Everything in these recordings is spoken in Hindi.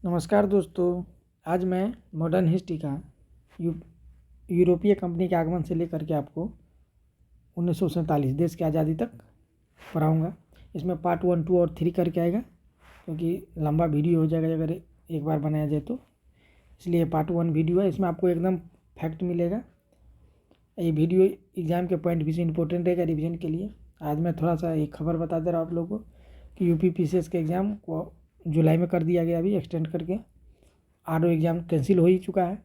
नमस्कार दोस्तों। आज मैं मॉडर्न हिस्ट्री का यूरोपीय कंपनी के आगमन से लेकर के आपको 1947 देश की आज़ादी तक पढ़ाऊँगा। इसमें पार्ट 1, 2 और 3 करके आएगा, क्योंकि लंबा वीडियो हो जाएगा अगर एक बार बनाया जाए तो, इसलिए पार्ट 1 वीडियो है। इसमें आपको एकदम फैक्ट मिलेगा। ये वीडियो एग्ज़ाम के पॉइंट भी से इम्पोर्टेंट रहेगा रिविज़न के लिए। आज मैं थोड़ा सा एक खबर बता दे रहा हूँ आप लोगों को कि यूपी पीसीएस के एग्ज़ाम को जुलाई में कर दिया गया, अभी एक्सटेंड करके। आरओ एग्ज़ाम कैंसिल हो ही चुका है।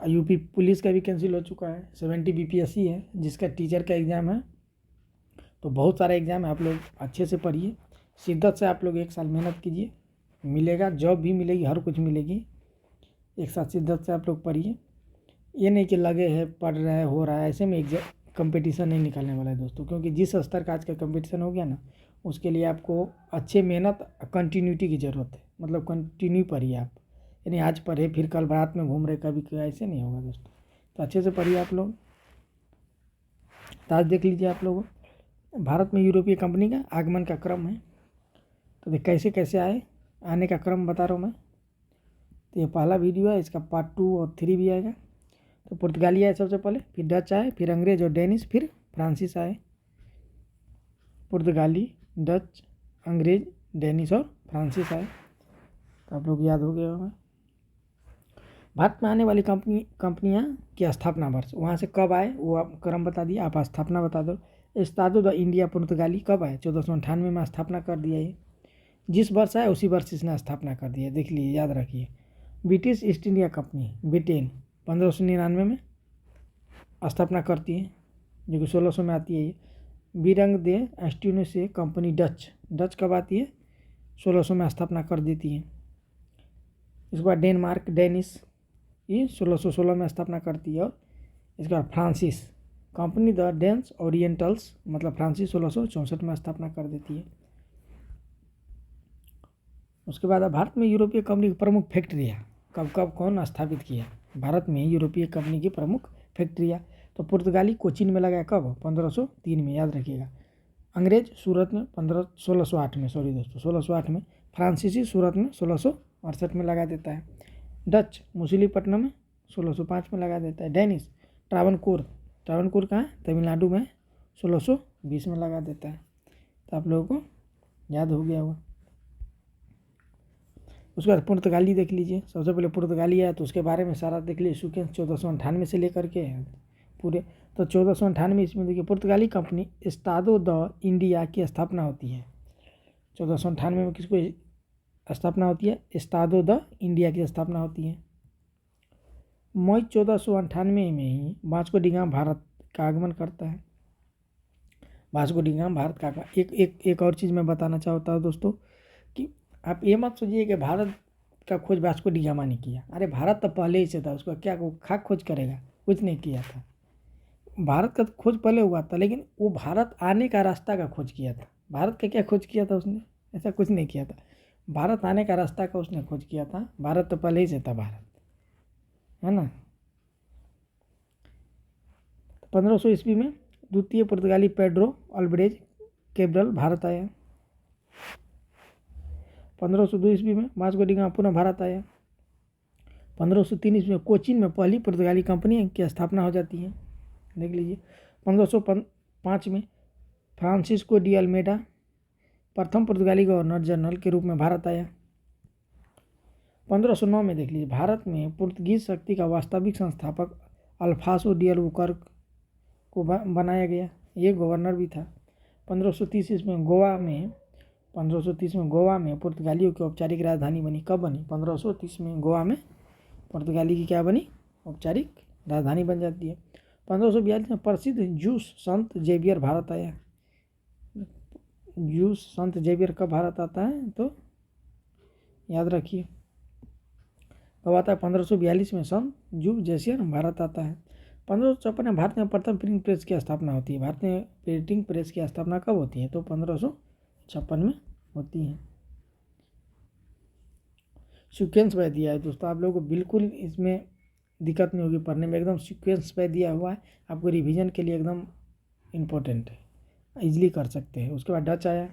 यूपी पुलिस का भी कैंसिल हो चुका है। 70 बीपीएससी है जिसका टीचर का एग्ज़ाम है। तो बहुत सारे एग्ज़ाम है, आप लोग अच्छे से पढ़िए, शिद्दत से आप लोग एक साल मेहनत कीजिए, मिलेगा, जॉब भी मिलेगी, हर कुछ मिलेगी। एक साथ शिद्दत से आप लोग पढ़िए। ये नहीं कि लगे हैं पढ़ रहे हैं हो रहा है, ऐसे में एग्जाम कंपटीशन नहीं निकालने वाला है दोस्तों। क्योंकि जिस स्तर का आज का कंपटीशन हो गया ना, उसके लिए आपको अच्छे मेहनत कंटिन्यूटी की ज़रूरत है। मतलब कंटिन्यू पढ़िए आप, यानी आज पढ़े फिर कल रात में घूम रहे कभी, ऐसे नहीं होगा दोस्तों। तो अच्छे से पढ़िए आप लोग। तो आज देख लीजिए आप लोग, भारत में यूरोपीय कंपनी का आगमन का क्रम है। तो देख कैसे कैसे आए, आने का क्रम बता रहा हूँ मैं। तो ये पहला वीडियो है, इसका पार्ट 2 और 3 भी आएगा। तो पुर्तगाली आए सबसे पहले, फिर डच आए, फिर अंग्रेज और डेनिश, फिर फ्रांसीस आए। पुर्तगाली, डच, अंग्रेज, डेनिश और फ्रांसीस आए। तो आप लोग याद हो गया होगा। भारत में आने वाली कंपनियां की स्थापना वर्ष, वहाँ से कब आए वो आप क्रम बता दिए, आप स्थापना बता दो। एस्तादो द इंडिया पुर्तगाली कब आए? 1498 में स्थापना कर दिया। ये जिस वर्ष आए उसी वर्ष इसने स्थापना कर दिया, देख लीजिए, याद रखिए। British east India company Britain 1599 में स्थापना करती है, जो कि 1600 में आती है। ये बिरंग दे एस्ट्यूनो से कंपनी डच कब आती है? 1600 में स्थापना कर देती है। इसके बाद डेनमार्क डेनिश, ये 1616 में स्थापना करती है। और इसके बाद Francis company the dense orientals, मतलब फ्रांसिस 1664 में स्थापना कर देती है। उसके बाद भारत में यूरोपीय कंपनी की प्रमुख फैक्ट्रियाँ कब कब कौन स्थापित किया? भारत में यूरोपीय कंपनी की प्रमुख फैक्ट्रियाँ, तो पुर्तगाली कोचीन में लगाया कब? 1503 में, याद रखिएगा। अंग्रेज सूरत में 1608 में, सॉरी दोस्तों 1608 में। फ्रांसीसी सूरत में 1668 में लगा देता है। डच मुसलीपट्टनम में 1605 में लगा देता है। डेनिश ट्रावनकोर कहाँ है? तमिलनाडु में 1620 में लगा देता है। तो आप लोगों को याद हो गया होगा। उसके बाद पुर्तगाली देख लीजिए। सबसे पहले पुर्तगाली आया तो उसके बारे में सारा देख लीजिए, सीक्वेंस 1498 से लेकर के पूरे। तो 1498 ईस्वी देखिए, पुर्तगाली कंपनी एस्तादो द इंडिया की स्थापना होती है। 1498 में किसको स्थापना होती है? एस्तादो द इंडिया की स्थापना होती है। मई 1498 में ही वास्को डी गामा भारत का आगमन करता है। वास्को डी गामा भारत का एक और चीज़ मैं बताना चाहता हूँ दोस्तों, कि आप ये मत सोचिए कि भारत का खोज वास्को डी गामा ने किया। अरे भारत तो पहले ही से था, उसका क्या खाक खोज करेगा? कुछ नहीं किया था। भारत का खोज पहले हुआ था, लेकिन वो भारत आने का रास्ता का खोज किया था। भारत का क्या खोज किया था उसने? ऐसा कुछ नहीं किया था। भारत आने का रास्ता का उसने खोज किया था। भारत तो पहले ही से था, भारत है ना। 1500 ईस्वी में द्वितीय पुर्तगाली पेड्रो अल्वारेज कैब्रल भारत आया। 1502 ईस्वी में वास्को डी गामा पुनः भारत आया। 1503 ईस्वी में कोचीन में पहली पुर्तगाली कंपनी की स्थापना हो जाती है, देख लीजिए। 1505 में फ्रांसिस्को डी अल्मेडा प्रथम पुर्तगाली गवर्नर जनरल के रूप में भारत आया। 1509 में देख लीजिए, भारत में पुर्तगीज शक्ति का वास्तविक संस्थापक अल्फासो डी अल्बुकर्क को बनाया गया, ये गवर्नर भी था। 1530 में गोवा में पुर्तगालियों की औपचारिक राजधानी बनी। कब बनी? 1530 में गोवा में पुर्तगाली की क्या बनी? औपचारिक राजधानी बन जाती है। 1542 में प्रसिद्ध जूस संत जेवियर भारत आया। जूस संत जेवियर कब भारत आता है? तो याद रखिए कब आता है? 1542 में संत जूस जेवियर भारत आता है। 1554 में भारत में प्रथम प्रिंटिंग प्रेस की स्थापना होती है। भारत में प्रिंटिंग प्रेस की स्थापना कब होती है? तो 1556 में होती है। सीक्वेंस पे दिया है दोस्तों, आप लोगों को बिल्कुल इसमें दिक्कत नहीं होगी पढ़ने में, एकदम सीक्वेंस पे दिया हुआ है, आपको रिवीजन के लिए एकदम इम्पोर्टेंट है, इजीली कर सकते हैं। उसके बाद डच आया,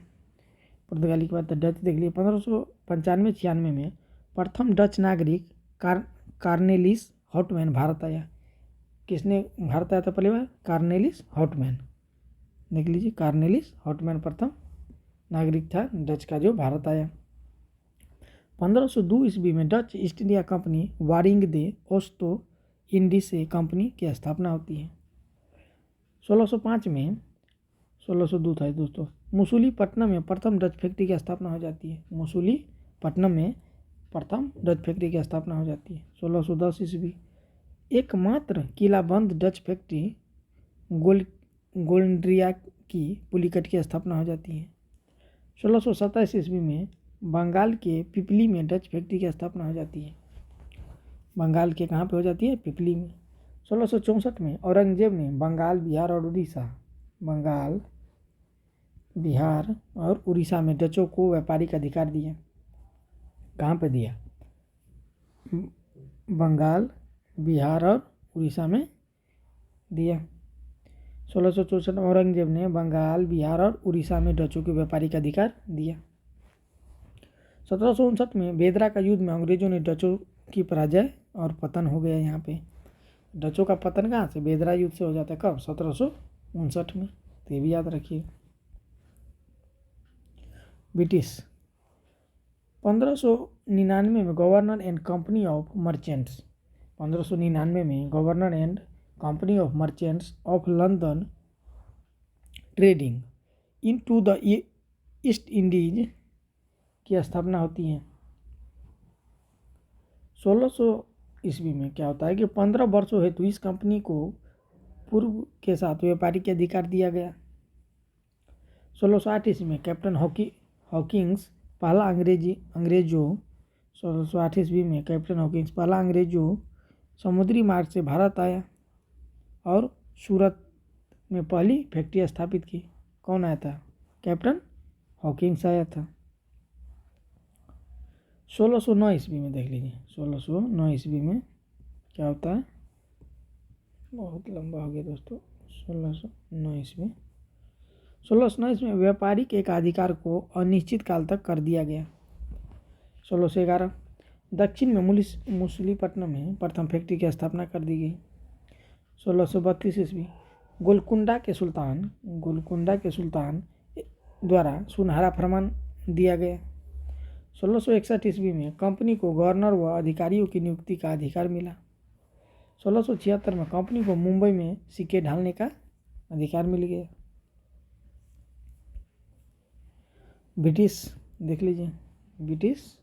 पुर्तगाली के बाद डच देख लिए। 1595-96 में प्रथम डच नागरिक कार्नेलिस हॉटमैन भारत आया। किसने भारत आया था पहली बार? कार्नेलिस हॉटमैन। देख लीजिए, कार्नेलिस हॉटमैन प्रथम नागरिक था डच का जो भारत आया। 1502 ईस्वी में Dutch east India company Warring दे ओस्तो इंडीसे कंपनी की स्थापना होती है। 1605 में 1602 था दोस्तों, मुसूलीपट्टनम में प्रथम डच फैक्ट्री की स्थापना हो जाती है। मुसूलीपट्टनम में प्रथम डच फैक्ट्री की स्थापना हो जाती है। 1610 ईस्वी एकमात्र किलाबंद डच फैक्ट्री गोल्ड्रिया की पुलिकट की स्थापना हो जाती है। 1627 ईस्वी में बंगाल के पिपली में डच फैक्ट्री की स्थापना हो जाती है। बंगाल के कहाँ पे हो जाती है? पिपली में। 1664 में औरंगजेब ने बंगाल, बिहार और उड़ीसा में डचों को व्यापारिक अधिकार दिया। कहाँ पे दिया? बंगाल, बिहार और उड़ीसा में दिया। 1664 में औरंगजेब ने बंगाल, बिहार और उड़ीसा में डचों को व्यापारिक अधिकार दिया। 1759 में बेदरा का युद्ध में अंग्रेजों ने डचों की पराजय और पतन हो गया। यहाँ पे डचों का पतन कहाँ से? बेदरा युद्ध से हो जाता है। कब? 1759 में। तो ये भी याद रखिए। ब्रिटिश 1599 में governor and company of merchants 1599 में governor and company of merchants of London trading into the east Indies की स्थापना होती है। 1600 ईस्वी में क्या होता है कि 15 वर्षों हेतु इस कंपनी को पूर्व के साथ व्यापारिक अधिकार दिया गया। 1608 ईस्वी में कैप्टन हॉकिंग्स पहला अंग्रेजों 1608 ईस्वी में कैप्टन हॉकिंग्स पहला अंग्रेजों समुद्री मार्ग से भारत आया और सूरत में पहली फैक्ट्री स्थापित की। कौन आया था? कैप्टन हॉकिंग्स आया था। 1609 ईस्वी में देख लीजिए, 1609 ईस्वी में क्या होता है? बहुत लंबा हो गया दोस्तों। 1609 ईस्वी 1609 ईस्वी में व्यापारिक एकाधिकार को अनिश्चित काल तक कर दिया गया। 1611 दक्षिण में मुसूलीपट्टनम में प्रथम फैक्ट्री की स्थापना कर दी गई। 1632 ईस्वी गोलकुंडा के सुल्तान द्वारा सुनहरा फरमान दिया गया। 1661 ईस्वी में कंपनी को गवर्नर व अधिकारियों की नियुक्ति का अधिकार मिला। 1676 में कंपनी को मुंबई में सिक्के ढालने का अधिकार मिल गया। ब्रिटिश देख लीजिए, ब्रिटिश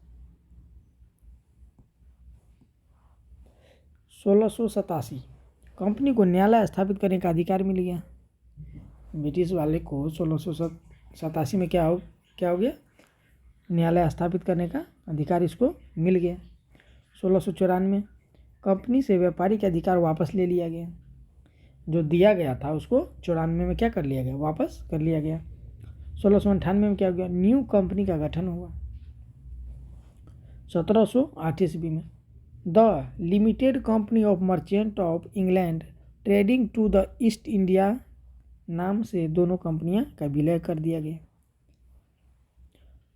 1687 कंपनी को न्यायालय स्थापित करने का अधिकार मिल गया। ब्रिटिश वाले को 1687 में क्या हो गया? न्यायालय स्थापित करने का अधिकार इसको मिल गया। 1694 कंपनी से व्यापारिक अधिकार वापस ले लिया गया। जो दिया गया था उसको 94 में क्या कर लिया गया? वापस कर लिया गया। 1698 में क्या हो गया? न्यू कंपनी का गठन हुआ। 1708 ईस्वी में the limited company of merchant of England trading to the East India नाम से दोनों कंपनियां का विलय कर दिया गया।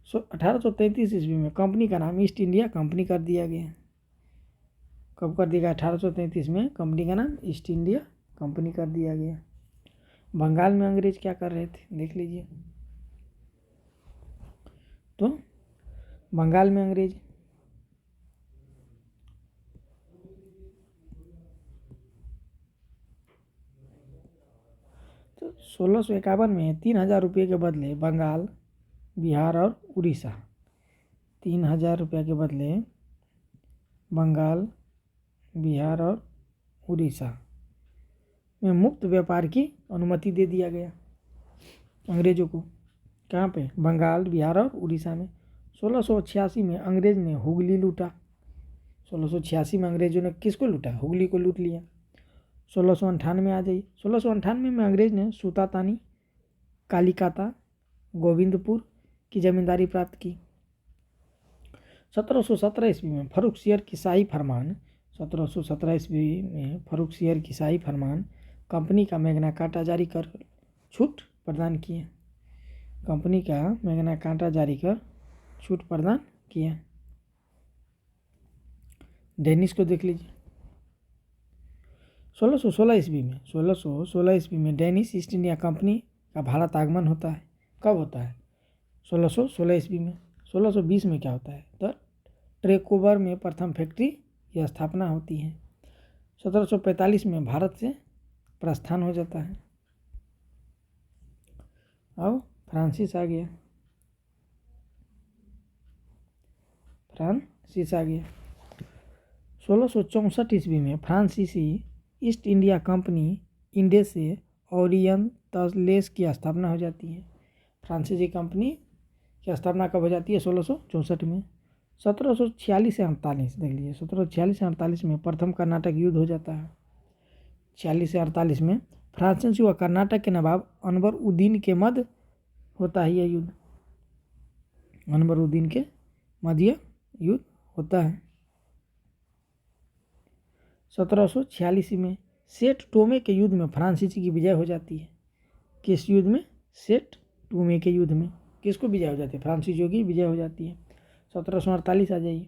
1833 ईस्वी में कंपनी का नाम ईस्ट इंडिया कंपनी कर दिया गया। कब कर दिया गया? 1833 में कंपनी का नाम ईस्ट इंडिया कंपनी कर दिया गया। बंगाल में अंग्रेज क्या कर रहे थे? देख लीजिए। तो बंगाल में अंग्रेज तो 1651 में 3000 रुपये के बदले बंगाल, बिहार और उड़ीसा 3000 रुपये के बदले बंगाल, बिहार और उड़ीसा में मुक्त व्यापार की अनुमति दे दिया गया अंग्रेजों को। कहाँ पे? बंगाल, बिहार और उड़ीसा में। 1686 में अंग्रेज ने हुगली लूटा। 1686 में अंग्रेजों ने किसको लूटा? हुगली को लूट लिया। 1698 आ जाइए। 1698 में अंग्रेज ने सूतातानी, कालिकाता, गोविंदपुर की जमींदारी प्राप्त की। 1717 ईस्वी में फर्रुखसियर की शाही फरमान 1717 ईस्वी में फर्रुखसियर की शाही फरमान कंपनी का मैग्ना कार्टा जारी कर छूट प्रदान किए। कंपनी का मैग्ना कार्टा जारी कर छूट प्रदान किया। डेनिस को देख लीजिए। 1616 ईस्वी में 1616 ईस्वी में डेनिश ईस्ट इंडिया कंपनी का भारत आगमन होता है। कब होता है? 1616 ईस्वी में। 1620 में क्या होता है? तो ट्रेकोवर में प्रथम फैक्ट्री की स्थापना होती है। 1745 में भारत से प्रस्थान हो जाता है। अब फ्रांसिस आ गया। 1664 ईस्वी में फ्रांसीसी ईस्ट इंडिया कंपनी इंडिया से ओरियंटलेस की स्थापना हो जाती है। फ्रांसीसी कंपनी की स्थापना कब हो जाती है? 1664 में। 1746 से 48 देख लीजिए। 1746 से 48 में प्रथम कर्नाटक युद्ध हो जाता है। 46 से 48 में फ्रांसीसी व कर्नाटक के नवाब अनवर-उद्दीन के मध्य होता है यह युद्ध। अनवर-उद्दीन के मध्य युद्ध होता है। 1746 में सेट टोमे के युद्ध में फ्रांसीसी की विजय हो जाती है। किस युद्ध में? सेट टोमे के युद्ध में किसको विजय हो जाती है? फ्रांसीसियों की विजय हो जाती है। 1748 आ जाइए।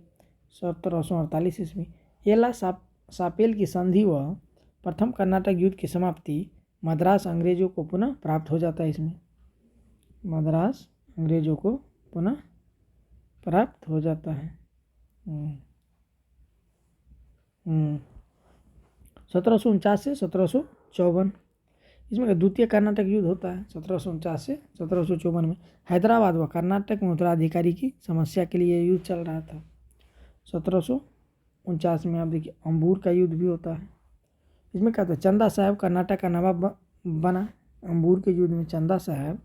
1748 ईस्वी एला सापेल की संधि व प्रथम कर्नाटक युद्ध की समाप्ति मद्रास अंग्रेजों को पुनः प्राप्त हो जाता है। इसमें मद्रास अंग्रेजों को पुनः प्राप्त हो जाता है। 1749 से 1754 इसमें द्वितीय कर्नाटक युद्ध होता है। 1749 से 1754 में हैदराबाद व कर्नाटक में उत्तराधिकारी की समस्या के लिए युद्ध चल रहा था। 1749 में आप देखिए अंबूर का युद्ध भी होता है। इसमें क्या था? चंदा साहब कर्नाटक का नवाब बना। अंबूर के युद्ध में चंदा साहब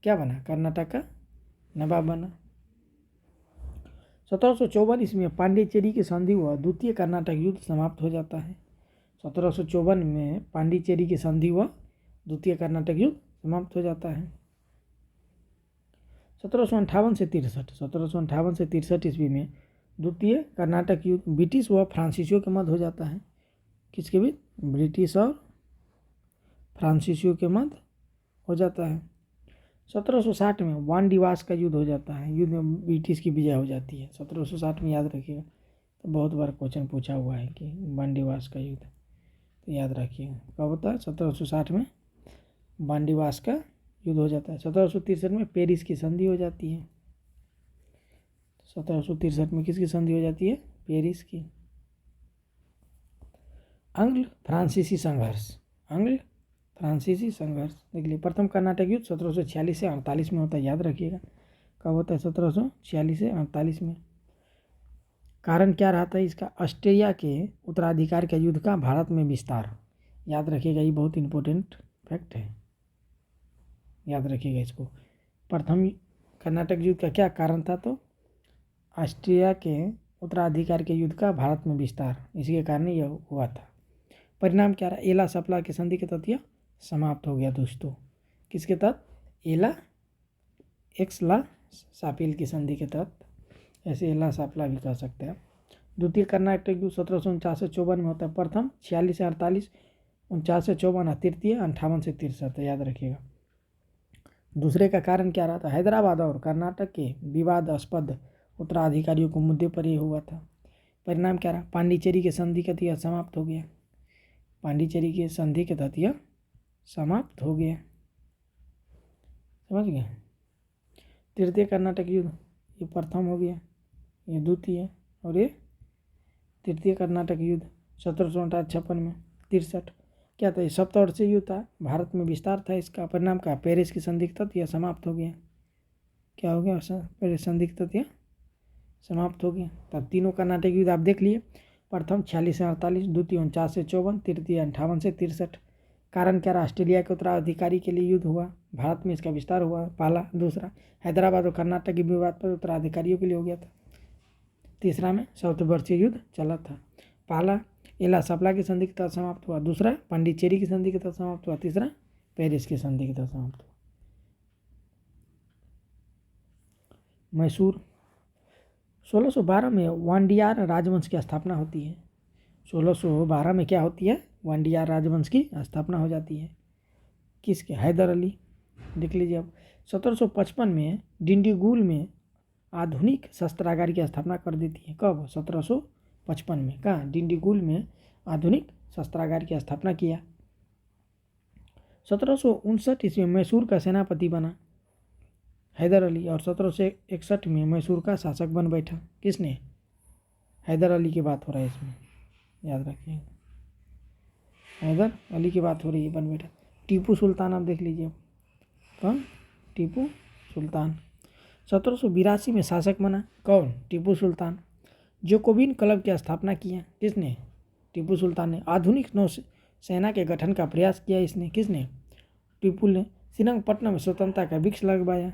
क्या बना? कर्नाटक का नवाब बना। 1754 ईस्वी में पांडिचेरी की संधि हुआ द्वितीय कर्नाटक युद्ध समाप्त हो जाता है। 1754 में पांडिचेरी की संधि हुआ द्वितीय कर्नाटक युद्ध समाप्त हो जाता है। 1758 से 63 ईस्वी में द्वितीय कर्नाटक युद्ध ब्रिटिश व फ्रांसीसियों के मध्य हो जाता है। किसके बीच? ब्रिटिश और फ्रांसीसियों के मध्य हो जाता है। 1760 में वानडिवास का युद्ध हो जाता है। युद्ध में ब्रिटिश की विजय हो जाती है। 1760 में याद रखिएगा, तो बहुत बार क्वेश्चन पूछा हुआ है कि वानडिवास का युद्ध, तो याद रखिएगा कब होता है? 1760 में वानडिवास का युद्ध हो जाता है। 1763 में पेरिस की संधि हो जाती है। 1763 में किसकी संधि हो जाती है? पेरिस की। अंग्ल फ्रांसीसी संघर्ष देख लीजिए। प्रथम कर्नाटक युद्ध 1746 से 48 में होता है। याद रखिएगा कब होता है? 1746 से 48 में। कारण क्या रहा था इसका? ऑस्ट्रिया के उत्तराधिकार के युद्ध का भारत में विस्तार। याद रखिएगा, ये बहुत इंपॉर्टेंट फैक्ट है, याद रखिएगा इसको। प्रथम कर्नाटक युद्ध का क्या कारण था? तो ऑस्ट्रिया के उत्तराधिकार के युद्ध का भारत में विस्तार, इसके कारण यह हुआ था। परिणाम क्या रहा? एला सपला की संधि के तहत यह समाप्त हो गया दोस्तों। किसके तहत? एला एक्सला सापेल की संधि के तहत, ऐसे एला सापला भी कह सकते हैं। द्वितीय कर्नाटक युद्ध 1749 से 54 में होता है। प्रथम 46 से 48, 49 से 54, तृतीय 58 से 63, याद रखिएगा। दूसरे का कारण क्या रहा था? हैदराबाद और कर्नाटक के विवादास्पद उत्तराधिकारियों को मुद्दे पर यह हुआ था। परिणाम क्या रहा? पांडिचेरी के संधि के तहत यह समाप्त हो गया। पांडिचेरी के संधि के तहत यह समाप्त हो गया, समझ गए। तृतीय कर्नाटक युद्ध ये प्रथम हो गया, ये द्वितीय, और ये तृतीय कर्नाटक युद्ध 1758 में 63 क्या था? ये सप्तवर्षीय युद्ध था, भारत में विस्तार था इसका। परिणाम का पेरिस की संधि के तहत यह समाप्त हो गया। क्या हो गया? पेरिस संधि के तहत यह समाप्त हो गया। तब तीनों कर्नाटक युद्ध आप देख लिए। प्रथम 46 से 48, द्वितीय 49 से 54, तृतीय 58 से 63। कारण क्या रहा? ऑस्ट्रेलिया के उत्तराधिकारी के लिए युद्ध हुआ, भारत में इसका विस्तार हुआ, पहला। दूसरा, हैदराबाद और कर्नाटक के विवाद पर उत्तराधिकारियों के लिए हो गया था। तीसरा में सप्तवर्षीय युद्ध चला था। पहला एला सपला की संधि के तहत समाप्त हुआ, दूसरा पांडिचेरी की संधि के तहत समाप्त हुआ, तीसरा पेरिस की संधि के तहत समाप्त हुआ। मैसूर 1612 में वांडियार राजवंश की स्थापना होती है। 1612 में क्या होती है? वांडियार राजवंश की स्थापना हो जाती है। किसके? हैदर अली। देख लीजिए अब। 1755 में डिंडीगुल में आधुनिक शस्त्रागार की स्थापना कर देती है। कब? 1755 1755 में कहाँ डिंडीगुल में आधुनिक शस्त्रागार की स्थापना किया। 1759 ईस्वी में मैसूर का सेनापति बना हैदर अली और 1761 में मैसूर का शासक बन बैठा। किसने? हैदर अली की बात हो रहा है इसमें, याद रखिए, हैदर अली की बात हो रही है, बन बैठा। टीपू सुल्तान आप देख लीजिए, कौन? टीपू सुल्तान। 1782 में शासक बना, कौन? टीपू सुल्तान। जोकोबिन क्लब की स्थापना किया, किसने? टीपू सुल्तान ने। आधुनिक नौसेना के गठन का प्रयास किया इसने, किसने? टीपू ने। श्रीरंगपट्टनम में स्वतंत्रता का वृक्ष लगवाया।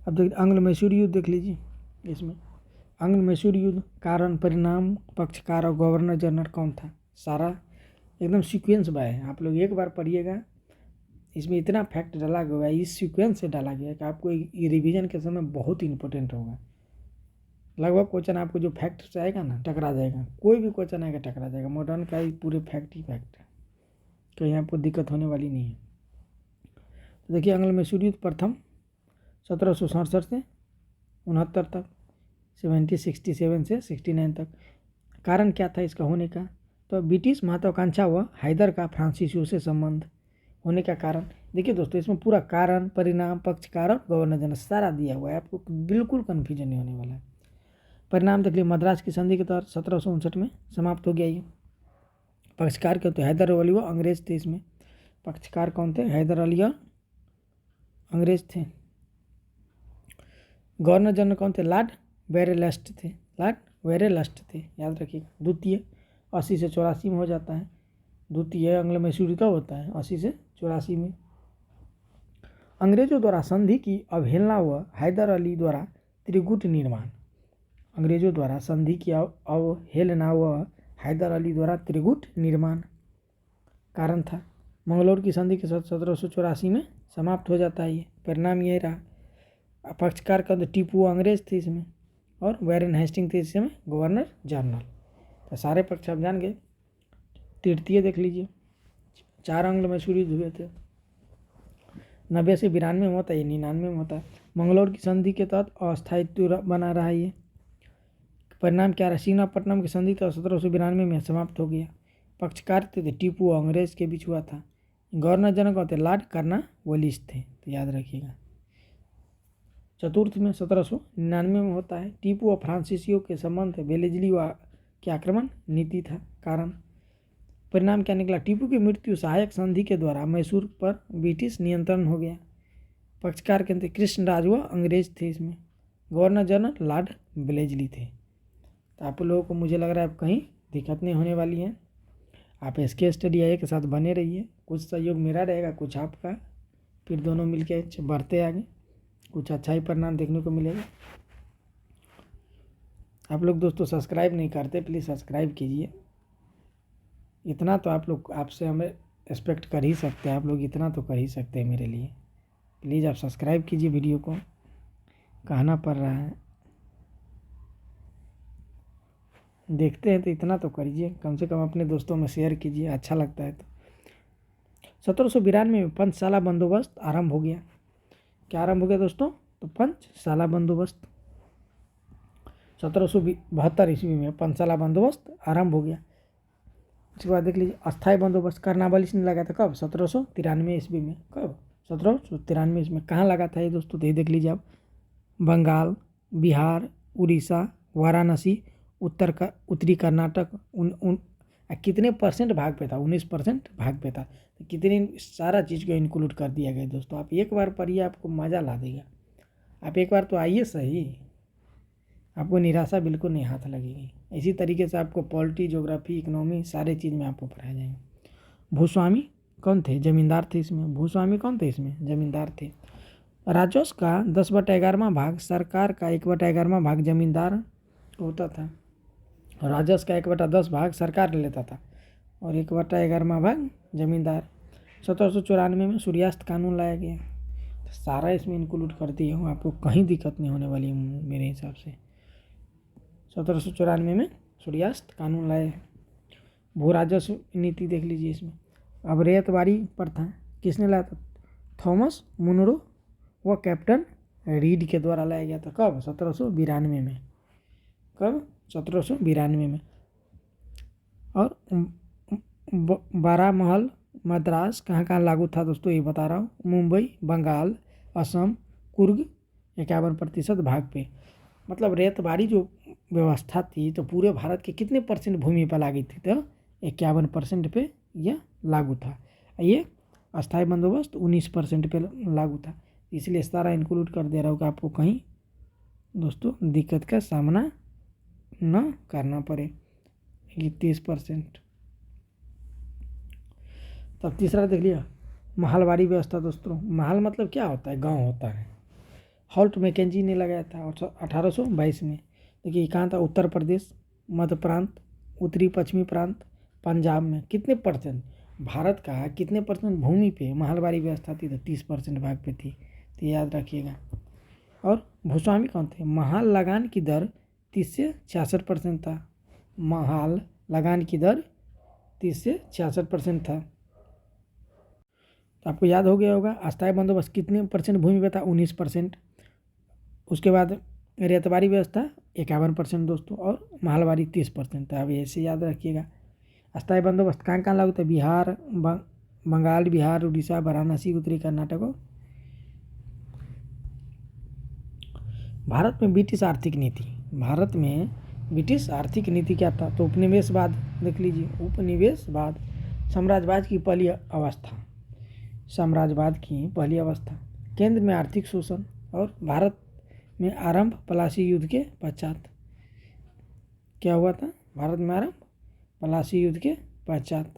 अब देखिए आंग्ल मैसूर युद्ध देख लीजिए, इसमें आंग्ल मैसूर युद्ध, कारण, परिणाम, पक्षकार और गवर्नर जनरल कौन था? सारा एकदम सीक्वेंस बाय है, आप लोग एक बार पढ़िएगा, इसमें इतना फैक्ट डाला गया है, इस सीक्वेंस से डाला गया है कि आपको ये रिवीजन के समय बहुत इंपॉर्टेंट होगा। लगभग क्वेश्चन आपको जो फैक्ट से आएगा ना टकरा जाएगा, कोई भी क्वेश्चन आएगा टकरा जाएगा। मॉडर्न का ही पूरे फैक्ट ही फैक्ट है, कहीं आपको दिक्कत होने वाली नहीं है। तो देखिए आंग्ल मैसूर युद्ध प्रथम 1767 से 69 तक, 67 से 69 तक। कारण क्या था इसका होने का? तो ब्रिटिश महत्वाकांक्षा व हैदर का फ्रांसीसियों से संबंध होने का कारण। देखिए दोस्तों इसमें पूरा कारण, परिणाम, पक्षकार और गवर्नर जनरल सारा दिया हुआ है, आपको बिल्कुल कन्फ्यूजन नहीं होने वाला है। परिणाम देख लीजिए, मद्रास की संधि के तहत 1759 में समाप्त हो गया ये। पक्षकार कौन थे? हैदर अली व अंग्रेज थे इसमें। पक्षकार कौन थे? हैदर अली और अंग्रेज थे। गवर्नर जनरल कौन थे? लॉर्ड वेरेलस्ट थे, लॉर्ड वेरेलस्ट थे, याद रखिएगा। द्वितीय 80 से 84 में हो जाता है। द्वितीय आंग्ल मैसूर कब होता है? 80 से 84 में। अंग्रेजों द्वारा संधि की अवहेलना व हैदर अली द्वारा त्रिगुट निर्माण। अंग्रेजों द्वारा संधि की अवहेलना व हैदर अली द्वारा त्रिगुट निर्माण कारण था। मंगलौर की संधि के साथ 1784 में समाप्त हो जाता है ये। परिणाम ये रहा। पक्षकार का टीपू अंग्रेज थे इसमें और वैरेन हेस्टिंग थे इसमें गवर्नर जनरल। तो सारे पक्ष आप जान गए। तृतीय देख लीजिए, 4 आंग्ल मैसूर युद्ध हुए थे। 90 से 92 में होता है, 99 में होता है। मंगलौर की संधि के तहत अस्थायित्व बना रहा है ये। परिणाम क्या रहा? श्रीरंगपट्टनम की संधि तो 1792 में समाप्त हो गया। पक्षकार थे टीपू और अंग्रेज के बीच हुआ था। गवर्नर जनरल कौन थे? लॉर्ड कॉर्नवालिस थे, तो याद रखिएगा। चतुर्थ में 1799 में होता है। टीपू और फ्रांसीसियों के संबंध वेलेजली के आक्रमण नीति था कारण। परिणाम क्या निकला? टीपू की मृत्यु सहायक संधि के द्वारा मैसूर पर ब्रिटिश नियंत्रण हो गया। पक्षकार के थे कृष्णराज व अंग्रेज थे इसमें। गवर्नर जनरल लॉर्ड वेलेजली थे। तो आप लोगों को मुझे लग रहा है अब कहीं दिक्कत नहीं होने वाली है। आप इसके स्टडी आइए के साथ बने रहिए, कुछ सहयोग मेरा रहेगा, कुछ आपका, फिर दोनों मिलके बढ़ते आगे, कुछ अच्छा ही परिणाम देखने को मिलेगा। आप लोग दोस्तों सब्सक्राइब नहीं करते, प्लीज़ सब्सक्राइब कीजिए। इतना तो आप लोग, आपसे हमें एक्सपेक्ट कर ही सकते हैं, आप लोग इतना तो कर ही सकते हैं मेरे लिए। प्लीज़ आप सब्सक्राइब कीजिए, वीडियो को कहना पड़ रहा है, देखते हैं तो इतना तो करिए, कम से कम अपने दोस्तों में शेयर कीजिए, अच्छा लगता है तो। 1792 में पंचशाला बंदोबस्त आरंभ हो गया। क्या आरंभ हो गया दोस्तों? तो पंचशाला बंदोबस्त। 1772 ईस्वी में पंचशाला बंदोबस्त आरंभ हो गया। उसके बाद देख लीजिए अस्थायी बंदोबस्त कर्नवालिस ने लगा था कब? 1793 ईस्वी में। कब? 1793 ईस्वी में। कहाँ लगा था ये दोस्तों? तो ये देख लीजिए आप, बंगाल, बिहार, उड़ीसा, वाराणसी, उत्तरी कर्नाटक। कितने परसेंट भाग पे था? 19% भाग पे था। तो कितनी सारा चीज़ को इंक्लूड कर दिया गया दोस्तों। आप एक बार पढ़िए, आपको मज़ा ला देगा। आप एक बार तो आइए सही, आपको निराशा बिल्कुल नहीं हाथ लगेगी। इसी तरीके से आपको पॉलिटी, ज्योग्राफी, इकोनॉमी सारे चीज़ में आपको पढ़ाए जाएंगे। भूस्वामी कौन थे? जमींदार थे इसमें। भूस्वामी कौन थे इसमें? जमींदार थे। राजस्व का 10/11वां भाग सरकार का, 1/11वां भाग जमींदार होता था। राजस्व का 1/10 भाग सरकार लेता था और 1/11वां भाग जमींदार। 1794 में सूर्यास्त कानून लाया गया। तो सारा इसमें इंक्लूड कर दिए हूँ, आपको कहीं दिक्कत नहीं होने वाली मेरे हिसाब से। 1794 में सूर्यास्त कानून लाए। भू राजस्व नीति देख लीजिए इसमें। अब रेतवारी प्रथा किसने लाया था? थॉमस मुनरो व कैप्टन रीड के द्वारा लाया गया था। कब? 1792 में। कब? 1792 में। और बारामहल मद्रास कहाँ लागू था दोस्तों, ये बता रहा हूँ। मुंबई, बंगाल, असम, कुर्ग 51% भाग पे। मतलब रेतबारी जो व्यवस्था थी तो पूरे भारत के कितने % भूमि पर लागू थी? तो 51% पे यह लागू था। ये अस्थायी बंदोबस्त 19% पे लागू था। इसलिए सारा इंक्लूड कर दे रहा हूँ कि आपको कहीं दोस्तों दिक्कत का सामना न करना पड़े। ये 30%। तब तीसरा देख लिया, महलवारी व्यवस्था दोस्तों। महल मतलब क्या होता है? गांव होता है। हॉल्ट मैकेंजी ने लगाया था 1822 में। देखिए कहाँ था? उत्तर प्रदेश, मध्य प्रांत, उत्तरी पश्चिमी प्रांत, पंजाब में। कितने %? भारत का कितने % भूमि पे महलवारी व्यवस्था थी? तो 30% भाग पे थी। तो याद रखिएगा। और भूस्वामी कौन थे? महाल लगान की दर 30 से 66% था। महाल लगान की दर 30 से 66% था। तो आपको याद हो गया होगा। अस्थायी बंदोबस्त कितने % भूमि पे था? 19%। उसके बाद रेतवारी व्यवस्था 51% दोस्तों, और महलवारी 30% था। अब ऐसे याद रखिएगा। अस्थायी बंदोबस्त कहाँ कहाँ लागू था? बिहार, बंगाल, बिहार, उड़ीसा, वाराणसी, उत्तरी कर्नाटक। भारत में ब्रिटिश आर्थिक नीति। भारत में ब्रिटिश आर्थिक नीति क्या था? तो उपनिवेशवाद देख लीजिए। उपनिवेशवाद साम्राज्यवाद की पहली अवस्था। साम्राज्यवाद की पहली अवस्था। केंद्र में आर्थिक शोषण। और भारत में आरंभ पलासी युद्ध के पश्चात। क्या हुआ था भारत में आरंभ? पलासी युद्ध के पश्चात।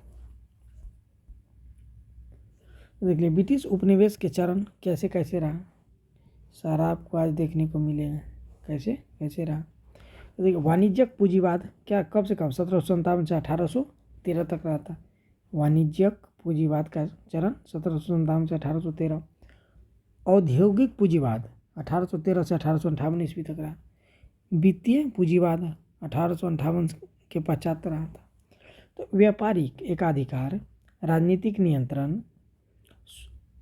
देख लिया ब्रिटिश उपनिवेश के चरण कैसे कैसे रहा, सारा आपको आज देखने को मिलेगा। कैसे कैसे रहा। तो देखिए वाणिज्यिक पूंजीवाद क्या कब से कब? 1757 से 1813 तक रहा था। वाणिज्यिक पूंजीवाद का चरण 1757 से 1813। औद्योगिक पूंजीवाद 1813 से 1858 ईस्वी तक रहा। वित्तीय पूंजीवाद 1858 के पश्चात रहा था। तो व्यापारिक एकाधिकार, राजनीतिक नियंत्रण,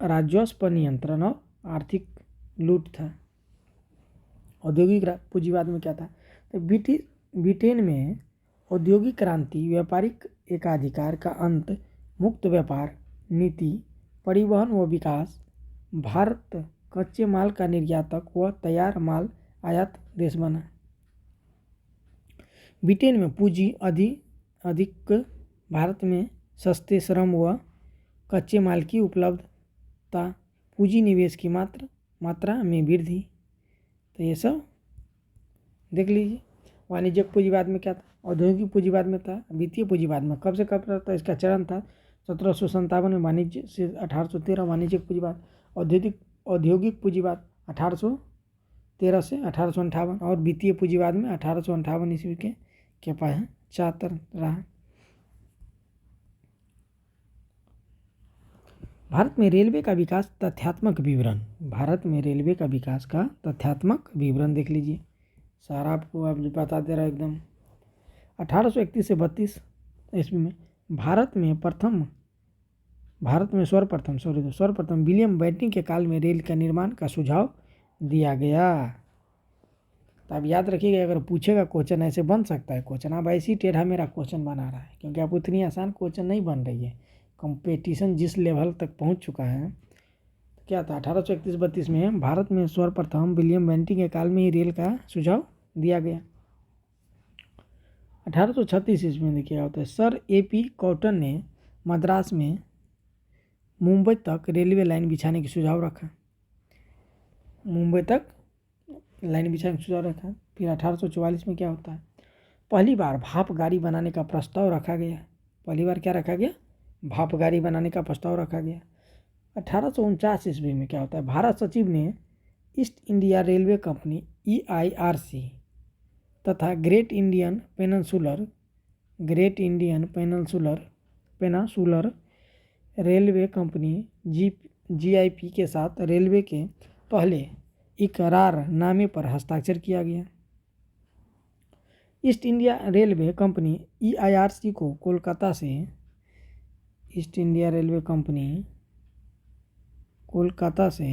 राजस्व पर नियंत्रण और आर्थिक लूट था। औद्योगिक पूंजीवाद में क्या था? तो ब्रिटेन में औद्योगिक क्रांति, व्यापारिक एकाधिकार का अंत, मुक्त व्यापार नीति, परिवहन व विकास, भारत कच्चे माल का निर्यातक व तैयार माल आयात देश बना। ब्रिटेन में पूंजी अधिक, भारत में सस्ते श्रम व कच्चे माल की उपलब्धता, पूंजी निवेश की मात्रा में वृद्धि। तो ये सब देख लीजिए। वाणिज्यिक पूंजीवाद में क्या था? औद्योगिक पूंजीवाद में था। वित्तीय पूंजीवाद में कब से कब रहता? इसका चरण था 1757 में वाणिज्य से 1813 वाणिज्यिक पूंजीवाद। औद्योगिक पूंजीवाद 1813 से 1858 और वित्तीय पूंजीवाद में 1858 ईस्वी के पश्चात रहा। भारत में रेलवे का विकास तथ्यात्मक विवरण। भारत में रेलवे का विकास का तथ्यात्मक विवरण देख लीजिए। सारा आपको अब बता दे रहा है एकदम। 1831 से 32 ईस्वी में भारत में सर्वप्रथम विलियम बेंटिक के काल में रेल का निर्माण का सुझाव दिया गया। तो आप याद रखिएगा, अगर पूछेगा क्वेश्चन ऐसे बन सकता है क्वेश्चन। आप ऐसी टेढ़ा मेरा क्वेश्चन बना रहा है क्योंकि आप उतनी आसान क्वेश्चन नहीं बन रही है। कंपटीशन जिस लेवल तक पहुंच चुका है। तो क्या था 1831-32 में भारत में सर्वप्रथम विलियम बेंटिक के काल में ही रेल का सुझाव दिया गया। 1836 ईस्वी में देखिए होता है, सर AP कॉटन ने मद्रास में मुंबई तक रेलवे लाइन बिछाने की सुझाव रखा। मुंबई तक लाइन बिछाने का सुझाव रखा। फिर 1844 में क्या होता है? पहली बार भाप गाड़ी बनाने का प्रस्ताव रखा गया। पहली बार क्या रखा गया? भाप गाड़ी बनाने का प्रस्ताव रखा गया। 1849 ईस्वी में क्या होता है? भारत सचिव ने east India railway company EIRC तथा great Indian peninsular railway company GIP के साथ रेलवे के पहले इकरारनामे पर हस्ताक्षर किया गया। East India railway company EIRC को कोलकाता से east India railway company Kolkata से